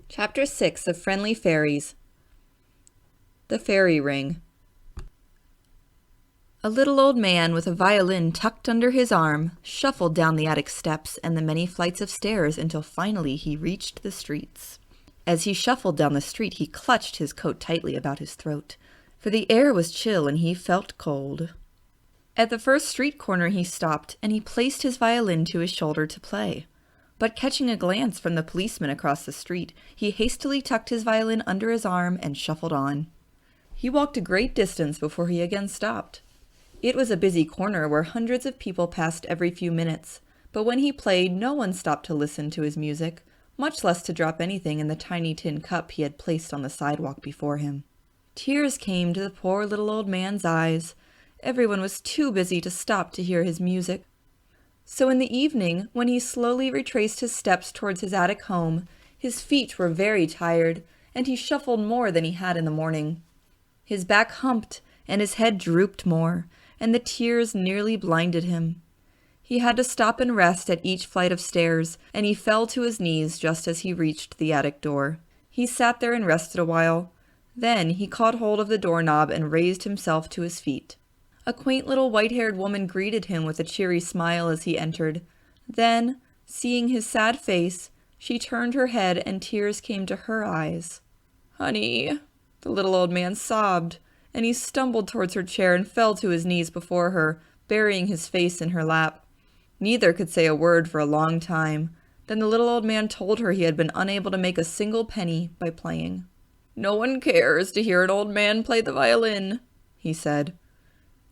Chapter 6 of Friendly Fairies. The Fairy Ring. A little old man with a violin tucked under his arm shuffled down the attic steps and the many flights of stairs until finally he reached the streets. As he shuffled down the street, he clutched his coat tightly about his throat, for the air was chill and he felt cold. At the first street corner he stopped, and he placed his violin to his shoulder to play. But catching a glance from the policeman across the street, he hastily tucked his violin under his arm and shuffled on. He walked a great distance before he again stopped. It was a busy corner where hundreds of people passed every few minutes, but when he played, no one stopped to listen to his music, much less to drop anything in the tiny tin cup he had placed on the sidewalk before him. Tears came to the poor little old man's eyes. Everyone was too busy to stop to hear his music. So in the evening, when he slowly retraced his steps towards his attic home, his feet were very tired, and he shuffled more than he had in the morning. His back humped, and his head drooped more, and the tears nearly blinded him. He had to stop and rest at each flight of stairs, and he fell to his knees just as he reached the attic door. He sat there and rested a while. Then he caught hold of the doorknob and raised himself to his feet. A quaint little white-haired woman greeted him with a cheery smile as he entered. Then, seeing his sad face, she turned her head and tears came to her eyes. "Honey," the little old man sobbed, and he stumbled towards her chair and fell to his knees before her, burying his face in her lap. Neither could say a word for a long time. Then the little old man told her he had been unable to make a single penny by playing. "No one cares to hear an old man play the violin," he said.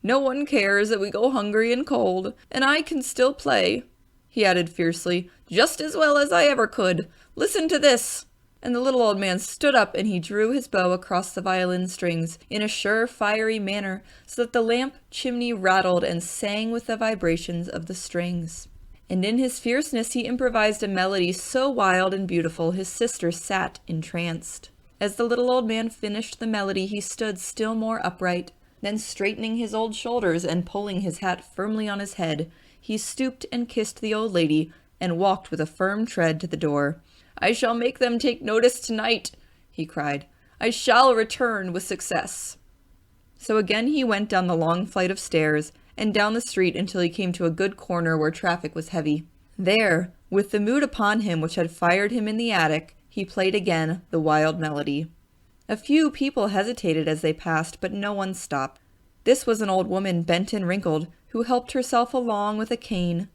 "No one cares that we go hungry and cold, and I can still play," he added fiercely, "just as well as I ever could. Listen to this." And the little old man stood up and he drew his bow across the violin strings in a sure, fiery manner, so that the lamp chimney rattled and sang with the vibrations of the strings. And in his fierceness he improvised a melody so wild and beautiful his sister sat entranced. As the little old man finished the melody, he stood still more upright. Then straightening his old shoulders and pulling his hat firmly on his head, he stooped and kissed the old lady and walked with a firm tread to the door. "I shall make them take notice tonight," he cried. "I shall return with success." So again he went down the long flight of stairs and down the street until he came to a good corner where traffic was heavy. There, with the mood upon him which had fired him in the attic, he played again the wild melody. A few people hesitated as they passed, but no one stopped. This was an old woman, bent and wrinkled, who helped herself along with a cane.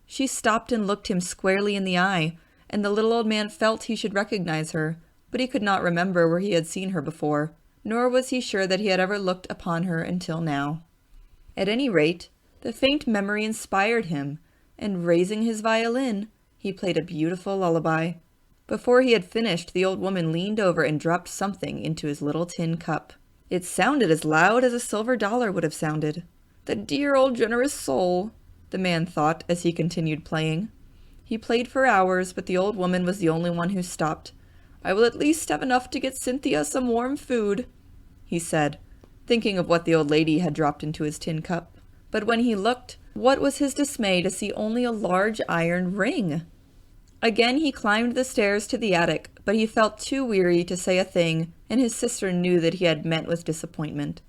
She stopped and looked him squarely in the eye, and the little old man felt he should recognize her, but he could not remember where he had seen her before, nor was he sure that he had ever looked upon her until now. At any rate, the faint memory inspired him, and raising his violin, he played a beautiful lullaby. Before he had finished, the old woman leaned over and dropped something into his little tin cup. It sounded as loud as a silver dollar would have sounded. "The dear old generous soul," the man thought as he continued playing. He played for hours, but the old woman was the only one who stopped. "I will at least have enough to get Cynthia some warm food," he said, thinking of what the old lady had dropped into his tin cup. But when he looked, what was his dismay to see only a large iron ring! Again he climbed the stairs to the attic, but he felt too weary to say a thing, and his sister knew that he had met with disappointment.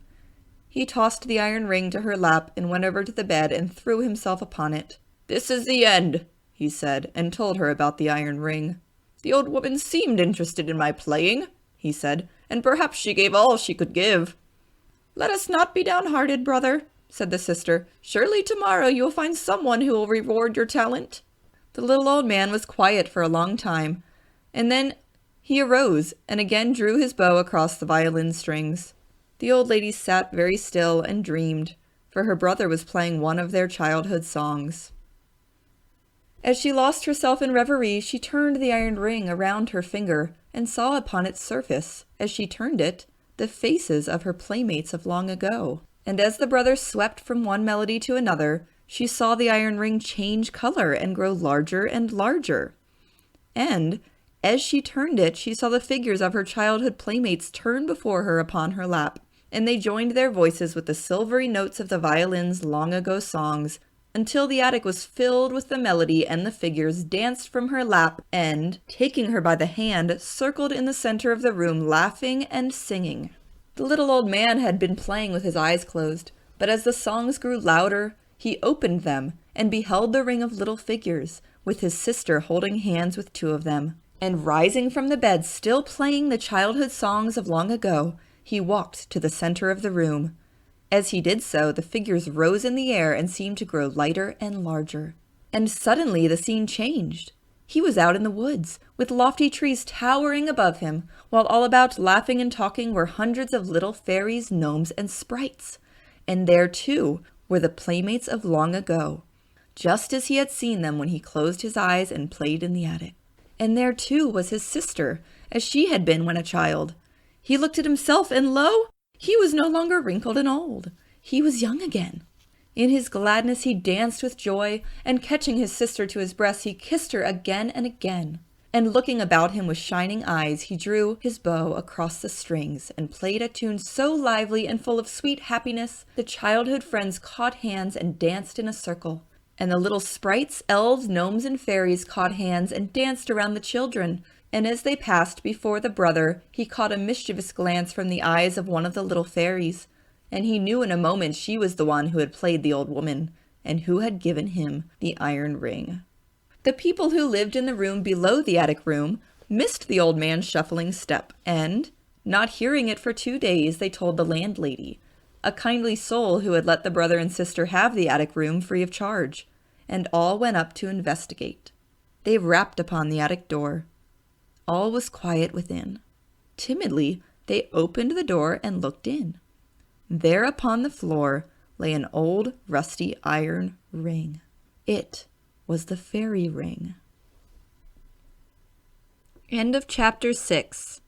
He tossed the iron ring to her lap and went over to the bed and threw himself upon it. "This is the end," he said, and told her about the iron ring. "The old woman seemed interested in my playing," he said, "and perhaps she gave all she could give." "Let us not be downhearted, brother," said the sister. "Surely tomorrow you will find someone who will reward your talent." The little old man was quiet for a long time, and then he arose and again drew his bow across the violin strings. The old lady sat very still and dreamed, for her brother was playing one of their childhood songs. As she lost herself in reverie, she turned the iron ring around her finger and saw upon its surface, as she turned it, the faces of her playmates of long ago. And as the brother swept from one melody to another, she saw the iron ring change color and grow larger and larger. And, as she turned it, she saw the figures of her childhood playmates turn before her upon her lap, and they joined their voices with the silvery notes of the violin's long-ago songs until the attic was filled with the melody and the figures danced from her lap and, taking her by the hand, circled in the center of the room laughing and singing. The little old man had been playing with his eyes closed, but as the songs grew louder, he opened them and beheld the ring of little figures, with his sister holding hands with two of them. And rising from the bed, still playing the childhood songs of long ago, he walked to the center of the room. As he did so, the figures rose in the air and seemed to grow lighter and larger. And suddenly the scene changed. He was out in the woods, with lofty trees towering above him, while all about laughing and talking were hundreds of little fairies, gnomes, and sprites. And there, too, were the playmates of long ago, just as he had seen them when he closed his eyes and played in the attic. And there, too, was his sister, as she had been when a child. He looked at himself, and lo! He was no longer wrinkled and old. He was young again. In his gladness he danced with joy, and catching his sister to his breast, he kissed her again and again. And looking about him with shining eyes, he drew his bow across the strings and played a tune so lively and full of sweet happiness, the childhood friends caught hands and danced in a circle. And the little sprites, elves, gnomes, and fairies caught hands and danced around the children. And as they passed before the brother, he caught a mischievous glance from the eyes of one of the little fairies, and he knew in a moment she was the one who had played the old woman, and who had given him the iron ring. The people who lived in the room below the attic room missed the old man's shuffling step, and, not hearing it for 2 days, they told the landlady, a kindly soul who had let the brother and sister have the attic room free of charge, and all went up to investigate. They rapped upon the attic door. All was quiet within. Timidly, they opened the door and looked in. There upon the floor lay an old, rusty iron ring. It was the fairy ring. End of chapter 6.